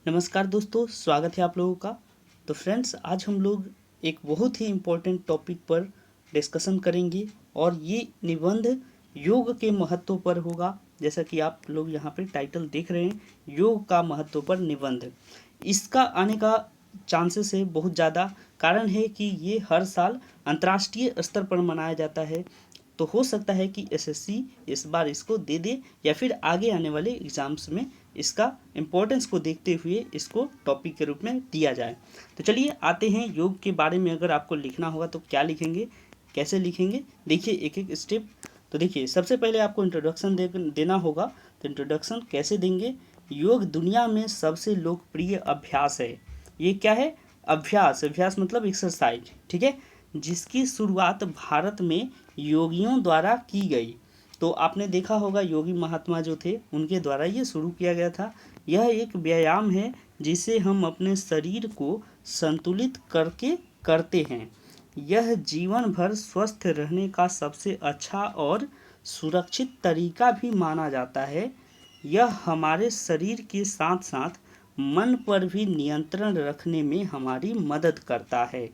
नमस्कार दोस्तों, स्वागत है आप लोगों का। तो फ्रेंड्स, आज हम लोग एक बहुत ही इम्पोर्टेंट टॉपिक पर डिस्कशन करेंगे और ये निबंध योग के महत्व पर होगा। जैसा कि आप लोग यहाँ पे टाइटल देख रहे हैं, योग का महत्व पर निबंध। इसका आने का चांसेस है बहुत ज़्यादा। कारण है कि ये हर साल अंतर्राष्ट्रीय स्तर पर मनाया जाता है। तो हो सकता है कि एसएससी इस बार इसको दे दे या फिर आगे आने वाले एग्ज़ाम्स में इसका इम्पोर्टेंस को देखते हुए इसको टॉपिक के रूप में दिया जाए। तो चलिए आते हैं योग के बारे में। अगर आपको लिखना होगा तो क्या लिखेंगे, कैसे लिखेंगे, देखिए एक एक स्टेप। तो देखिए, सबसे पहले आपको इंट्रोडक्शन देना होगा। तो इंट्रोडक्शन कैसे देंगे? योग दुनिया में सबसे लोकप्रिय अभ्यास है। ये क्या है? अभ्यास। अभ्यास मतलब एक्सरसाइज, ठीक है, जिसकी शुरुआत भारत में योगियों द्वारा की गई। तो आपने देखा होगा योगी महात्मा जो थे उनके द्वारा ये शुरू किया गया था। यह एक व्यायाम है जिसे हम अपने शरीर को संतुलित करके करते हैं। यह जीवन भर स्वस्थ रहने का सबसे अच्छा और सुरक्षित तरीका भी माना जाता है। यह हमारे शरीर के साथ साथ मन पर भी नियंत्रण रखने में हमारी मदद करता है।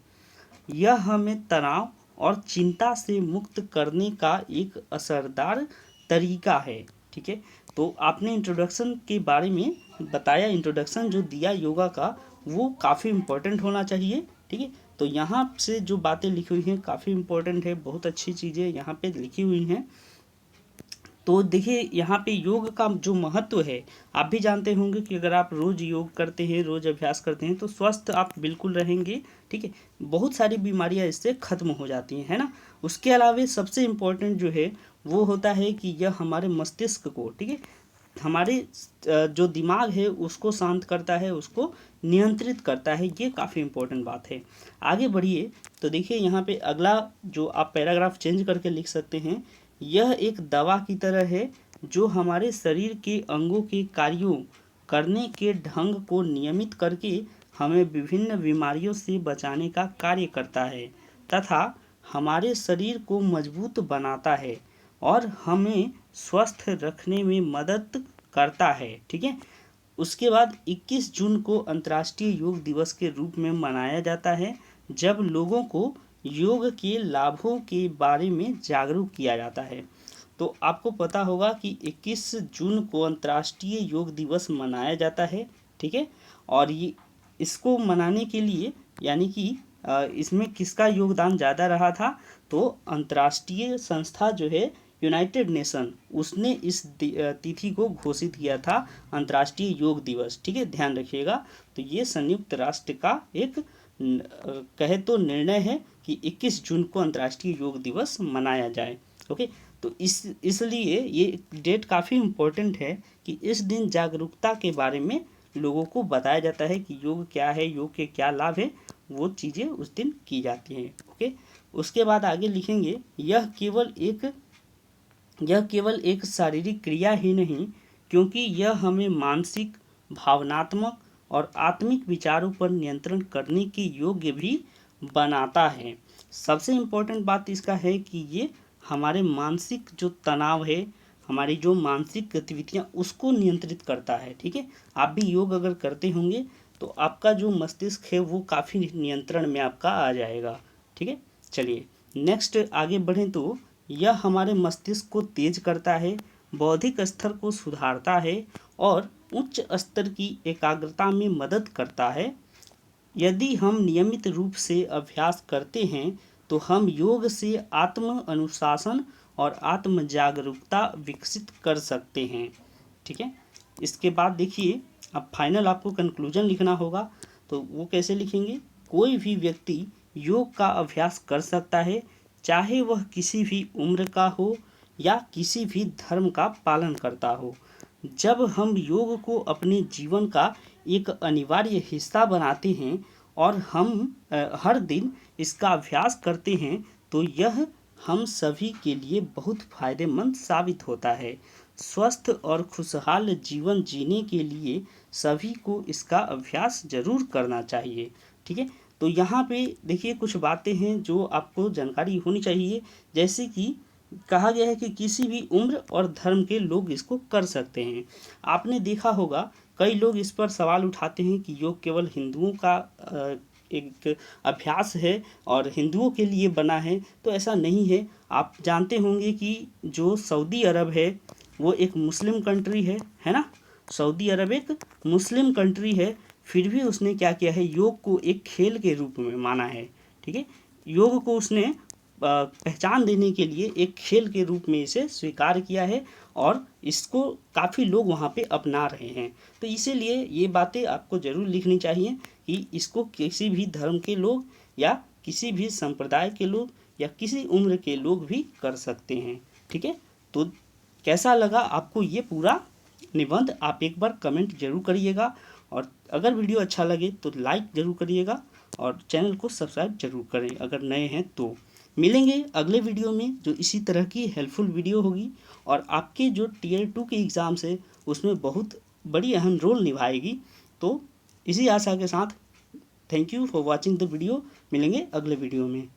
यह हमें तनाव और चिंता से मुक्त करने का एक असरदार तरीका है। ठीक है, तो आपने इंट्रोडक्शन के बारे में बताया। इंट्रोडक्शन जो दिया योगा का वो काफ़ी इम्पोर्टेंट होना चाहिए। ठीक है, तो यहाँ से जो बातें लिखी हुई हैं काफ़ी इम्पोर्टेंट है, बहुत अच्छी चीज़ें यहाँ पे लिखी हुई हैं। तो देखिए यहाँ पे योग का जो महत्व है, आप भी जानते होंगे कि अगर आप रोज़ योग करते हैं, रोज़ अभ्यास करते हैं तो स्वस्थ आप बिल्कुल रहेंगे। ठीक है, बहुत सारी बीमारियाँ इससे ख़त्म हो जाती हैं, है ना। उसके अलावा सबसे इम्पोर्टेंट जो है वो होता है कि यह हमारे मस्तिष्क को, ठीक है, हमारे जो दिमाग है उसको शांत करता है, उसको नियंत्रित करता है। ये काफ़ी इम्पोर्टेंट बात है। आगे बढ़िए। तो देखिए यहाँ पे अगला जो आप पैराग्राफ चेंज करके लिख सकते हैं, यह एक दवा की तरह है जो हमारे शरीर के अंगों के कार्यों करने के ढंग को नियमित करके हमें विभिन्न बीमारियों से बचाने का कार्य करता है तथा हमारे शरीर को मजबूत बनाता है और हमें स्वस्थ रखने में मदद करता है। ठीक है, उसके बाद 21 जून को अंतर्राष्ट्रीय योग दिवस के रूप में मनाया जाता है, जब लोगों को योग के लाभों के बारे में जागरूक किया जाता है। तो आपको पता होगा कि 21 जून को अंतर्राष्ट्रीय योग दिवस मनाया जाता है। ठीक है, और ये इसको मनाने के लिए यानी कि इसमें किसका योगदान ज़्यादा रहा था? तो अंतर्राष्ट्रीय संस्था जो है यूनाइटेड नेशन, उसने इस तिथि को घोषित किया था अंतर्राष्ट्रीय योग दिवस। ठीक है, ध्यान रखिएगा। तो ये संयुक्त राष्ट्र का एक कहे तो निर्णय है कि 21 जून को अंतर्राष्ट्रीय योग दिवस मनाया जाए। ओके, तो इसलिए ये डेट काफ़ी इम्पोर्टेंट है कि इस दिन जागरूकता के बारे में लोगों को बताया जाता है कि योग क्या है, योग के क्या लाभ है, वो चीज़ें उस दिन की जाती हैं। ओके, उसके बाद आगे लिखेंगे, यह केवल एक शारीरिक क्रिया ही नहीं, क्योंकि यह हमें मानसिक, भावनात्मक और आत्मिक विचारों पर नियंत्रण करने के योग्य भी बनाता है। सबसे इम्पोर्टेंट बात इसका है कि ये हमारे मानसिक जो तनाव है, हमारी जो मानसिक गतिविधियाँ, उसको नियंत्रित करता है। ठीक है, आप भी योग अगर करते होंगे तो आपका जो मस्तिष्क है वो काफ़ी नियंत्रण में आपका आ जाएगा। ठीक है, चलिए नेक्स्ट आगे बढ़ें। तो यह हमारे मस्तिष्क को तेज करता है, बौद्धिक स्तर को सुधारता है और उच्च स्तर की एकाग्रता में मदद करता है। यदि हम नियमित रूप से अभ्यास करते हैं तो हम योग से आत्म अनुशासन और आत्म जागरूकता विकसित कर सकते हैं। ठीक है, इसके बाद देखिए, अब फाइनल आपको कंक्लूजन लिखना होगा। तो वो कैसे लिखेंगे? कोई भी व्यक्ति योग का अभ्यास कर सकता है, चाहे वह किसी भी उम्र का हो या किसी भी धर्म का पालन करता हो। जब हम योग को अपने जीवन का एक अनिवार्य हिस्सा बनाते हैं और हम हर दिन इसका अभ्यास करते हैं तो यह हम सभी के लिए बहुत फायदेमंद साबित होता है। स्वस्थ और खुशहाल जीवन जीने के लिए सभी को इसका अभ्यास ज़रूर करना चाहिए। ठीक है, तो यहाँ पे देखिए कुछ बातें हैं जो आपको जानकारी होनी चाहिए। जैसे कि कहा गया है कि किसी भी उम्र और धर्म के लोग इसको कर सकते हैं। आपने देखा होगा कई लोग इस पर सवाल उठाते हैं कि योग केवल हिंदुओं का एक अभ्यास है और हिंदुओं के लिए बना है, तो ऐसा नहीं है। आप जानते होंगे कि जो सऊदी अरब है वो एक मुस्लिम कंट्री है ना। सऊदी अरब एक मुस्लिम कंट्री है, फिर भी उसने क्या किया है, योग को एक खेल के रूप में माना है। ठीक है, योग को उसने पहचान देने के लिए एक खेल के रूप में इसे स्वीकार किया है और इसको काफ़ी लोग वहाँ पे अपना रहे हैं। तो इसीलिए ये बातें आपको ज़रूर लिखनी चाहिए कि इसको किसी भी धर्म के लोग या किसी भी संप्रदाय के लोग या किसी उम्र के लोग भी कर सकते हैं। ठीक है, तो कैसा लगा आपको ये पूरा निबंध, आप एक बार कमेंट जरूर करिएगा और अगर वीडियो अच्छा लगे तो लाइक ज़रूर करिएगा और चैनल को सब्सक्राइब जरूर करें अगर नए हैं तो। मिलेंगे अगले वीडियो में जो इसी तरह की हेल्पफुल वीडियो होगी और आपके जो टियर 2 के एग्ज़ाम्स है उसमें बहुत बड़ी अहम रोल निभाएगी। तो इसी आशा के साथ thank you for watching the video. मिलेंगे अगले वीडियो में।